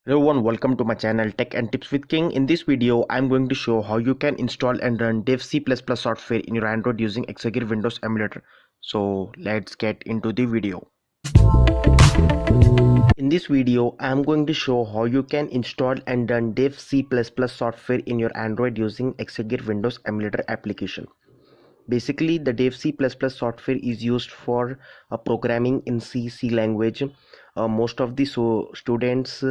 Hello everyone, welcome to my channel Tech and Tips with King. In this video, I'm going to show how you can install and run dev C++ software in your Android using Exagear Windows Emulator. So let's get into the video. In this video, I'm going to show how you can install and run dev C++ software in your Android using Exagear Windows Emulator application. Basically, the dev C++ software is used for programming in C language. Most of the students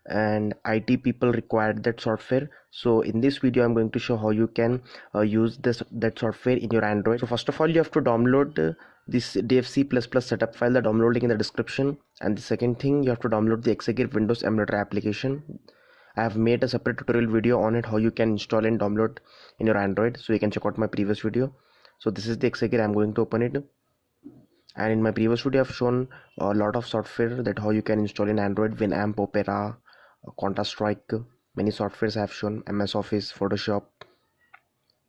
and IT people require that software. So in this video, I'm going to show how you can use that software in your Android. So first of all, you have to download this dev C++ setup file. The download link in the description. And the second thing, you have to download the Exagear Windows Emulator application. I have made a separate tutorial video on it, how you can install and download in your Android. So you can check out my previous video. So this is the Exagear. I'm going to open it, and in my previous video I've shown a lot of software that how you can install in Android: Winamp, Opera, Counter Strike. Many softwares I have shown, MS Office, Photoshop.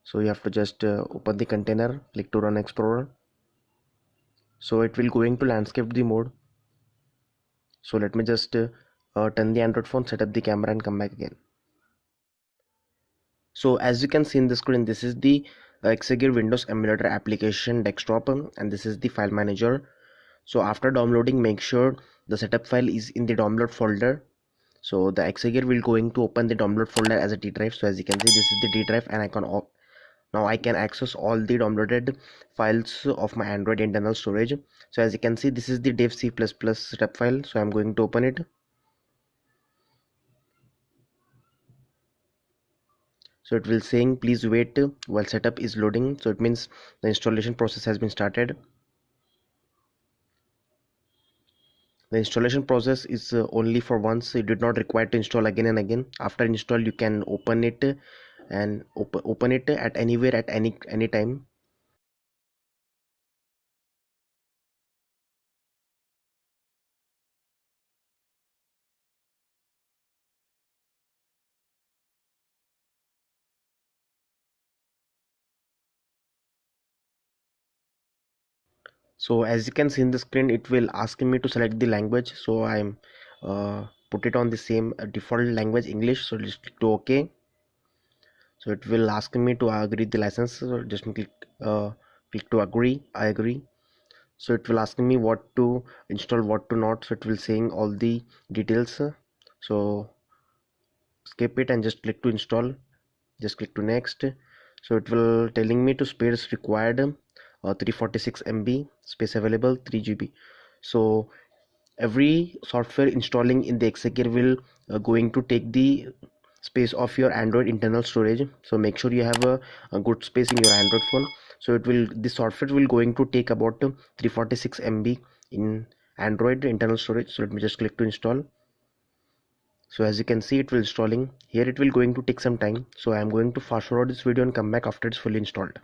So you have to just open the container, click to run Explorer. So it will going to landscape the mode. So let me just turn the Android phone, set up the camera and come back again. So as you can see in the screen, this is the Exagear Windows Emulator application desktop, and this is the file manager. So after downloading, make sure the setup file is in the download folder. So the Exagear will going to open the download folder as a D drive. So as you can see, this is the D drive, and now I can access all the downloaded files of my Android internal storage. So as you can see, this is the dev C++ setup file. So I'm going to open it. So it will saying please wait while setup is loading. So it means the installation process has been started. The installation process is only for once. It did not require to install again and again. After install, you can open it and open it at anywhere at any time. So as you can see in the screen, it will ask me to select the language. So I'm put it on the same default language, English. So just click to OK. So it will ask me to agree the license. So just click to agree. I agree. So it will ask me what to install, what to not. So it will saying all the details. So skip it and just click to install. Just click to next. So it will telling me to space required 346 MB, space available 3 GB. So every software installing in the Exagear will going to take the space of your Android internal storage. So make sure you have a good space in your Android phone. So it will, the software will going to take about 346 MB in Android internal storage. So let me just click to install. So as you can see, it will installing. Here it will going to take some time. So I am going to fast forward this video and come back after it's fully installed.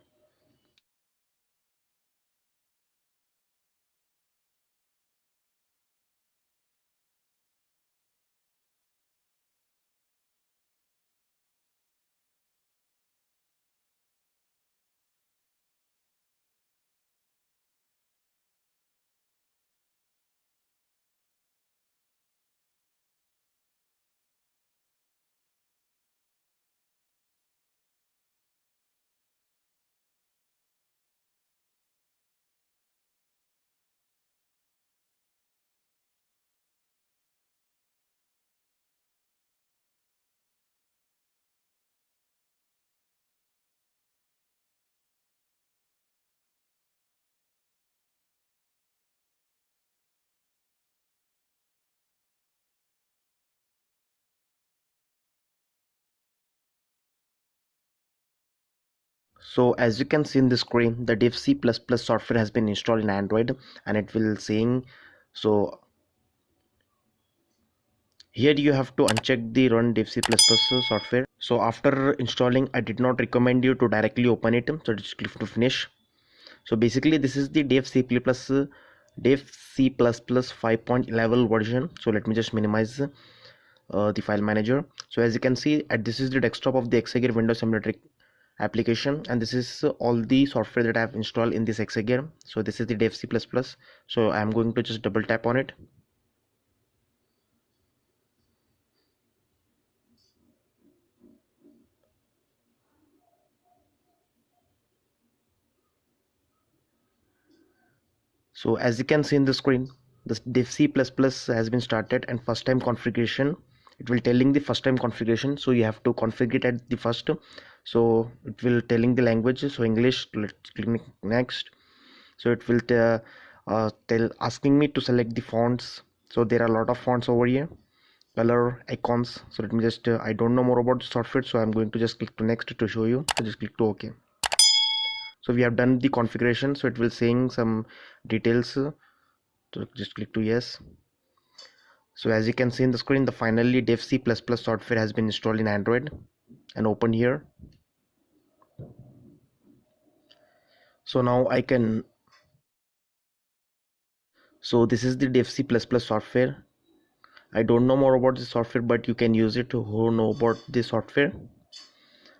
So as you can see in the screen, the dev C++ software has been installed in Android, and it will saying, so here you have to uncheck the run dev C++ software. So after installing, I did not recommend you to directly open it. So just click to finish. So basically this is the dev C++ 5.11 version. So let me just minimize the file manager. So as you can see, this is the desktop of the Exagear Windows Emulator application, and this is all the software that I have installed in this Exagear. So this is the dev C++. So I am going to just double tap on it. So as you can see in the screen, the div C++ has been started, and first time configuration, it will telling the first time configuration, so you have to configure it at the first. So it will telling the language, so English. Let's click next. So it will tell asking me to select the fonts. So there are a lot of fonts over here, color, icons. So let me just I don't know more about the software, so I'm going to just click to next to show you. So just click to OK. So we have done the configuration, so it will saying some details, so just click to yes. So as you can see in the screen, the finally dev C++ software has been installed in Android and open here. So now I can, so this is the dev C++ software. I don't know more about the software, but you can use it to who know about the software.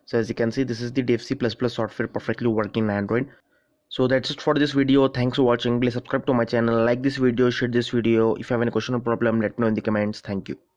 So as you can see, this is the dev C++ software perfectly working in Android. So that's it for this video. Thanks for watching. Please subscribe to my channel, like this video, share this video. If you have any question or problem, let me know in the comments. Thank you.